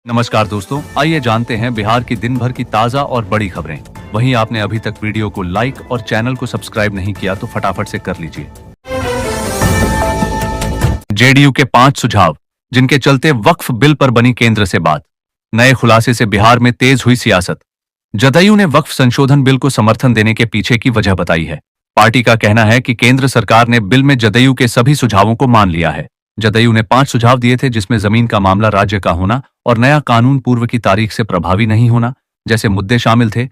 नमस्कार दोस्तों, आइए जानते हैं बिहार की दिन भर की ताजा और बड़ी खबरें। वहीं आपने अभी तक वीडियो को लाइक और चैनल को सब्सक्राइब नहीं किया तो फटाफट से कर लीजिए। जेडीयू के 5 सुझाव, जिनके चलते वक्फ बिल पर बनी केंद्र से बात। नए खुलासे से बिहार में तेज हुई सियासत। जदयू ने वक्फ संशोधन बिल को समर्थन देने के पीछे की वजह बताई है। पार्टी का कहना है कि केंद्र सरकार ने बिल में जदयू के सभी सुझावों को मान लिया है। जदयू ने 5 सुझाव दिए थे, जिसमें जमीन का मामला राज्य का होना और नया कानून पूर्व की तारीख से प्रभावी नहीं होना जैसे मुद्दे शामिल थे।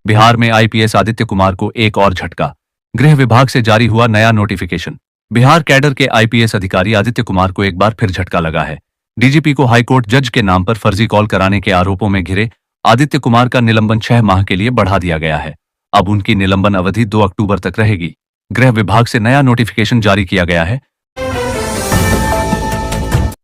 बिहार में आईपीएस आदित्य कुमार को एक और झटका। गृह विभाग से जारी हुआ नया नोटिफिकेशन। बिहार कैडर के आईपीएस अधिकारी आदित्य कुमार को एक बार फिर झटका लगा है। डीजीपी को हाईकोर्ट जज के नाम पर फर्जी कॉल कराने के आरोपों में घिरे आदित्य कुमार का निलंबन 6 माह के लिए बढ़ा दिया गया है। अब उनकी निलंबन अवधि 2 अक्टूबर तक रहेगी। गृह विभाग से नया नोटिफिकेशन जारी किया गया है।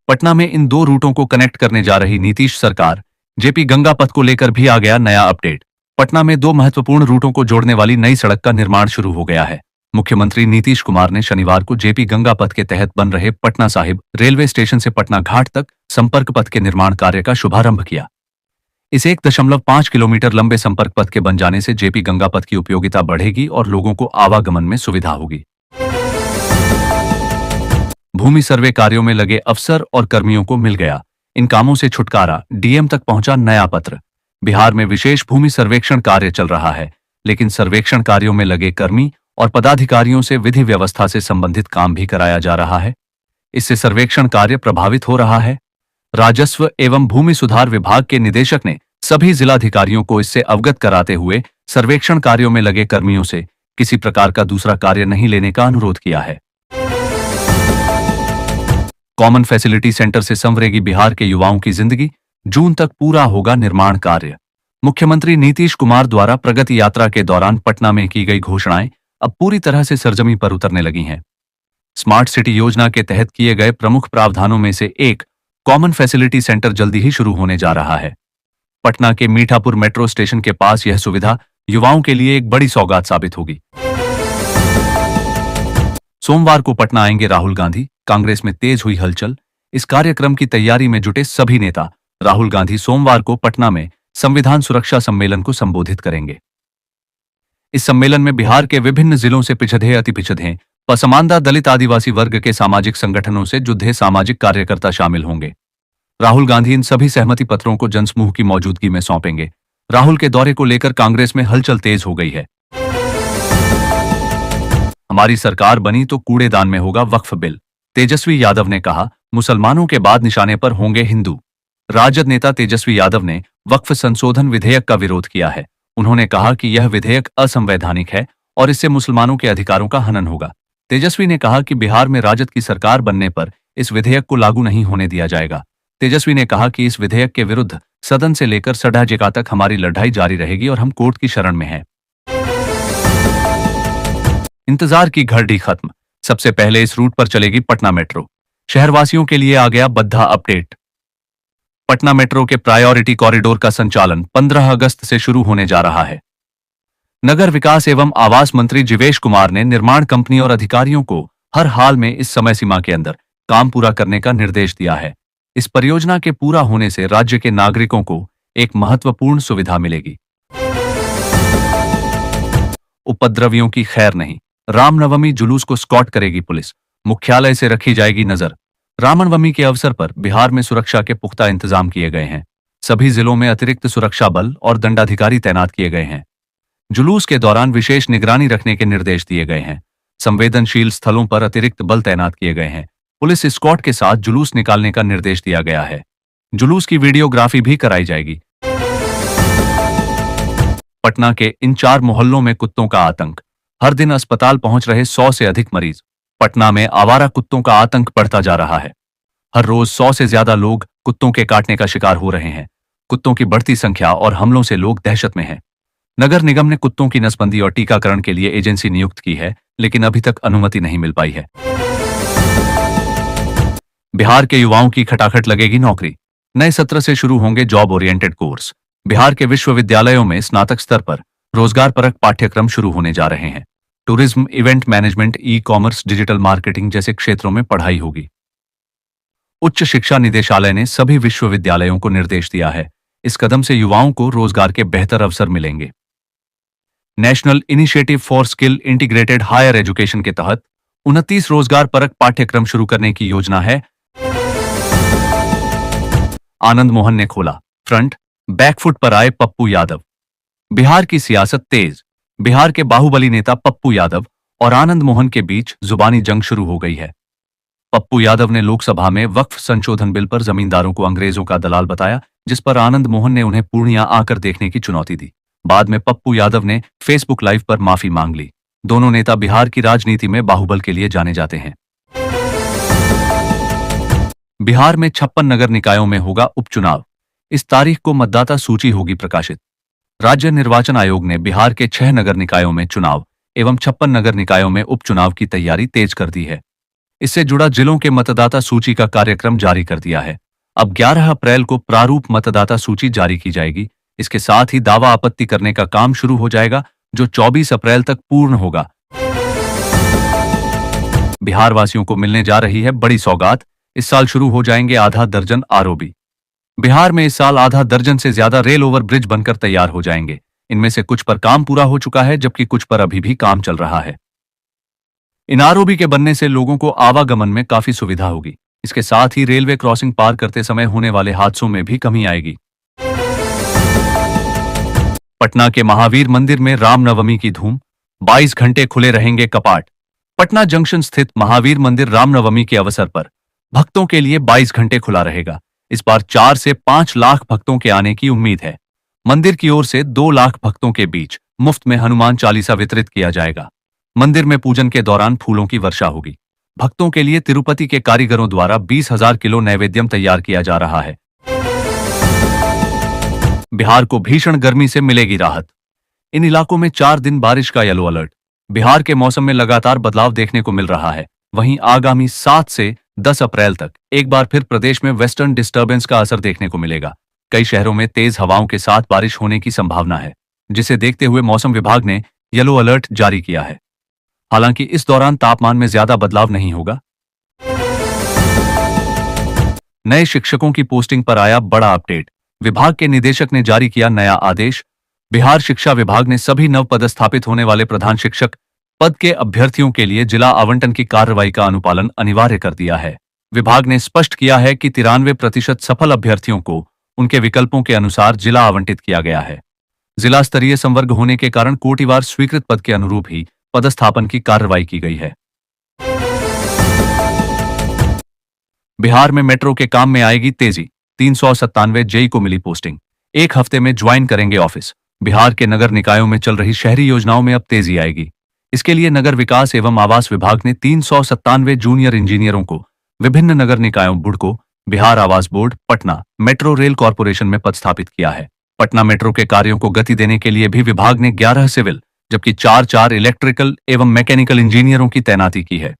पटना में इन 2 रूटों को कनेक्ट करने जा रही नीतीश सरकार। जेपी गंगा पथ को लेकर भी आ गया नया अपडेट। पटना में 2 महत्वपूर्ण रूटों को जोड़ने वाली नई सड़क का निर्माण शुरू हो गया है। मुख्यमंत्री नीतीश कुमार ने शनिवार को जेपी गंगा पथ के तहत बन रहे पटना साहिब रेलवे स्टेशन से पटना घाट तक संपर्क पथ के निर्माण कार्य का शुभारंभ किया। इस 1.5 किलोमीटर लंबे संपर्क पथ के बन जाने से जेपी गंगा पथ की उपयोगिता बढ़ेगी और लोगों को आवागमन में सुविधा होगी। भूमि सर्वे कार्यों में लगे अफसर और कर्मियों को मिल गया इन कामों से छुटकारा। डीएम तक पहुंचा नया पत्र। बिहार में विशेष भूमि सर्वेक्षण कार्य चल रहा है, लेकिन सर्वेक्षण कार्यों में लगे कर्मी और पदाधिकारियों से विधि व्यवस्था से संबंधित काम भी कराया जा रहा है। इससे सर्वेक्षण कार्य प्रभावित हो रहा है। राजस्व एवं भूमि सुधार विभाग के निदेशक ने सभी जिलाधिकारियों को इससे अवगत कराते हुए सर्वेक्षण कार्यों में लगे कर्मियों से किसी प्रकार का दूसरा कार्य नहीं लेने का अनुरोध किया है। कॉमन फैसिलिटी सेंटर से संवरेगी बिहार के युवाओं की जिंदगी। जून तक पूरा होगा निर्माण कार्य। मुख्यमंत्री नीतीश कुमार द्वारा प्रगति यात्रा के दौरान पटना में की गई घोषणाएं अब पूरी तरह से सरजमी पर उतरने लगी हैं। स्मार्ट सिटी योजना के तहत किए गए प्रमुख प्रावधानों में से एक कॉमन फैसिलिटी सेंटर जल्दी ही शुरू होने जा रहा है। पटना के मीठापुर मेट्रो स्टेशन के पास यह सुविधा युवाओं के लिए एक बड़ी सौगात साबित होगी। सोमवार को पटना आएंगे राहुल गांधी। कांग्रेस में तेज हुई हलचल। इस कार्यक्रम की तैयारी में जुटे सभी नेता। राहुल गांधी सोमवार को पटना में संविधान सुरक्षा सम्मेलन को संबोधित करेंगे। इस सम्मेलन में बिहार के विभिन्न जिलों से पिछड़े, अति पिछड़े, पसमानदा, दलित, आदिवासी वर्ग के सामाजिक संगठनों से जुड़े सामाजिक कार्यकर्ता शामिल होंगे। राहुल गांधी इन सभी सहमति पत्रों को जनसमूह की मौजूदगी में सौंपेंगे। राहुल के दौरे को लेकर कांग्रेस में हलचल तेज हो गई है। हमारी सरकार बनी तो कूड़ेदान में होगा वक्फ बिल। तेजस्वी यादव ने कहा, मुसलमानों के बाद निशाने पर होंगे हिंदू। राजद नेता तेजस्वी यादव ने वक्फ संशोधन विधेयक का विरोध किया है। उन्होंने कहा कि यह विधेयक असंवैधानिक है और इससे मुसलमानों के अधिकारों का हनन होगा। तेजस्वी ने कहा कि बिहार में राजद की सरकार बनने पर इस विधेयक को लागू नहीं होने दिया जाएगा। तेजस्वी ने कहा कि इस विधेयक के विरुद्ध सदन से लेकर सड़ाजेका तक हमारी लड़ाई जारी रहेगी और हम कोर्ट की शरण में हैं। इंतजार की घड़ी खत्म। सबसे पहले इस रूट पर चलेगी पटना मेट्रो। शहरवासियों के लिए आ गया बद्धा अपडेट। पटना मेट्रो के प्रायोरिटी कॉरिडोर का संचालन 15 अगस्त से शुरू होने जा रहा है। नगर विकास एवं आवास मंत्री जीवेश कुमार ने निर्माण कंपनी और अधिकारियों को हर हाल में इस समय सीमा के अंदर काम पूरा करने का निर्देश दिया है। इस परियोजना के पूरा होने से राज्य के नागरिकों को एक महत्वपूर्ण सुविधा मिलेगी। उपद्रवियों की खैर नहीं। रामनवमी जुलूस को स्कॉट करेगी पुलिस। मुख्यालय से रखी जाएगी नजर। रामनवमी के अवसर पर बिहार में सुरक्षा के पुख्ता इंतजाम किए गए हैं। सभी जिलों में अतिरिक्त सुरक्षा बल और दंडाधिकारी तैनात किए गए हैं। जुलूस के दौरान विशेष निगरानी रखने के निर्देश दिए गए हैं। संवेदनशील स्थलों पर अतिरिक्त बल तैनात किए गए हैं। पुलिस स्क्वाड के साथ जुलूस निकालने का निर्देश दिया गया है। जुलूस की वीडियोग्राफी भी कराई जाएगी। पटना के इन 4 मोहल्लों में कुत्तों का आतंक। हर दिन अस्पताल पहुंच रहे 100 से अधिक मरीज। पटना में आवारा कुत्तों का आतंक बढ़ता जा रहा है। हर रोज 100 से ज्यादा लोग कुत्तों के काटने का शिकार हो रहे हैं। कुत्तों की बढ़ती संख्या और हमलों से लोग दहशत में हैं। नगर निगम ने कुत्तों की नसबंदी और टीकाकरण के लिए एजेंसी नियुक्त की है, लेकिन अभी तक अनुमति नहीं मिल पाई है। बिहार के युवाओं की खटाखट लगेगी नौकरी। नए सत्र से शुरू होंगे जॉब ओरिएंटेड कोर्स। बिहार के विश्वविद्यालयों में स्नातक स्तर पर रोजगार परक पाठ्यक्रम शुरू होने जा रहे हैं। Tourism, event management, e commerce, digital marketing जैसे क्षेत्रों में पढ़ाई होगी। उच्च शिक्षा निदेशालय ने सभी विश्वविद्यालयों को निर्देश दिया है। इस कदम से युवाओं को रोजगार के बेहतर अवसर मिलेंगे। National initiative for skill integrated higher education के तहत 29 रोजगार परक पाठ्यक्रम शुरू करने की योजना है। आनंद मोहन ने खोला फ्रंट, बैकफुट पर आए पप्पू यादव। बिहार की सियासत तेज। बिहार के बाहुबली नेता पप्पू यादव और आनंद मोहन के बीच जुबानी जंग शुरू हो गई है। पप्पू यादव ने लोकसभा में वक्फ संशोधन बिल पर जमींदारों को अंग्रेजों का दलाल बताया, जिस पर आनंद मोहन ने उन्हें पूर्णिया आकर देखने की चुनौती दी। बाद में पप्पू यादव ने फेसबुक लाइव पर माफी मांग ली। दोनों नेता बिहार की राजनीति में बाहुबल के लिए जाने जाते हैं। बिहार में 56 नगर निकायों में होगा उपचुनाव। इस तारीख को मतदाता सूची होगी प्रकाशित। राज्य निर्वाचन आयोग ने बिहार के 6 नगर निकायों में चुनाव एवं 56 नगर निकायों में उपचुनाव की तैयारी तेज कर दी है। इससे जुड़ा जिलों के मतदाता सूची का कार्यक्रम जारी कर दिया है। अब 11 अप्रैल को प्रारूप मतदाता सूची जारी की जाएगी। इसके साथ ही दावा आपत्ति करने का काम शुरू हो जाएगा, जो 24 अप्रैल तक पूर्ण होगा। बिहार वासियों को मिलने जा रही है बड़ी सौगात। इस साल शुरू हो जाएंगे आधा दर्जन आरओबी। बिहार में इस साल आधा दर्जन से ज्यादा रेल ओवर ब्रिज बनकर तैयार हो जाएंगे। इनमें से कुछ पर काम पूरा हो चुका है, जबकि कुछ पर अभी भी काम चल रहा है। इन आरओबी के बनने से लोगों को आवागमन में काफी सुविधा होगी। इसके साथ ही रेलवे क्रॉसिंग पार करते समय होने वाले हादसों में भी कमी आएगी। पटना के महावीर मंदिर में रामनवमी की धूम। 22 घंटे खुले रहेंगे कपाट। पटना जंक्शन स्थित महावीर मंदिर रामनवमी के अवसर पर भक्तों के लिए 22 घंटे खुला रहेगा। इस बार 4 से 5 लाख भक्तों के आने की उम्मीद है। मंदिर की ओर से 2 लाख भक्तों के बीच मुफ्त में हनुमान चालीसा वितरित किया जाएगा। मंदिर में पूजन के दौरान फूलों की वर्षा होगी। भक्तों के लिए तिरुपति के कारीगरों द्वारा 20,000 किलो नैवेद्यम तैयार किया जा रहा है। बिहार को भीषण गर्मी से मिलेगी राहत। इन इलाकों में 4 दिन बारिश का येलो अलर्ट। बिहार के मौसम में लगातार बदलाव देखने को मिल रहा है। वहीं आगामी 7 से 10 अप्रैल तक एक बार फिर प्रदेश में वेस्टर्न डिस्टर्बेंस का असर देखने को मिलेगा। कई शहरों में तेज हवाओं के साथ बारिश होने की संभावना है, जिसे देखते हुए मौसम विभाग ने येलो अलर्ट जारी किया है। हालांकि इस दौरान तापमान में ज्यादा बदलाव नहीं होगा। नए शिक्षकों की पोस्टिंग पर आया बड़ा अपडेट। विभाग के निदेशक ने जारी किया नया आदेश। बिहार शिक्षा विभाग ने सभी नव पदस्थापित होने वाले प्रधान शिक्षक पद के अभ्यर्थियों के लिए जिला आवंटन की कार्रवाई का अनुपालन अनिवार्य कर दिया है। विभाग ने स्पष्ट किया है कि 93% सफल अभ्यर्थियों को उनके विकल्पों के अनुसार जिला आवंटित किया गया है। जिला स्तरीय संवर्ग होने के कारण कोटिवार स्वीकृत पद के अनुरूप ही पदस्थापन की कार्रवाई की गई है। बिहार में मेट्रो के काम में आएगी तेजी। 397 जेई को मिली पोस्टिंग। 1 हफ्ते में ज्वाइन करेंगे ऑफिस। बिहार के नगर निकायों में चल रही शहरी योजनाओं में अब तेजी आएगी। इसके लिए नगर विकास एवं आवास विभाग ने 397 जूनियर इंजीनियरों को विभिन्न नगर निकायों बुडको, बिहार आवास board, Patna metro rail corporation में पदस्थापित किया है। पटना मेट्रो के कार्यों को गति देने के लिए भी विभाग ने 11 सिविल जबकि 4 इलेक्ट्रिकल एवं मैकेनिकल इंजीनियरों की तैनाती की है।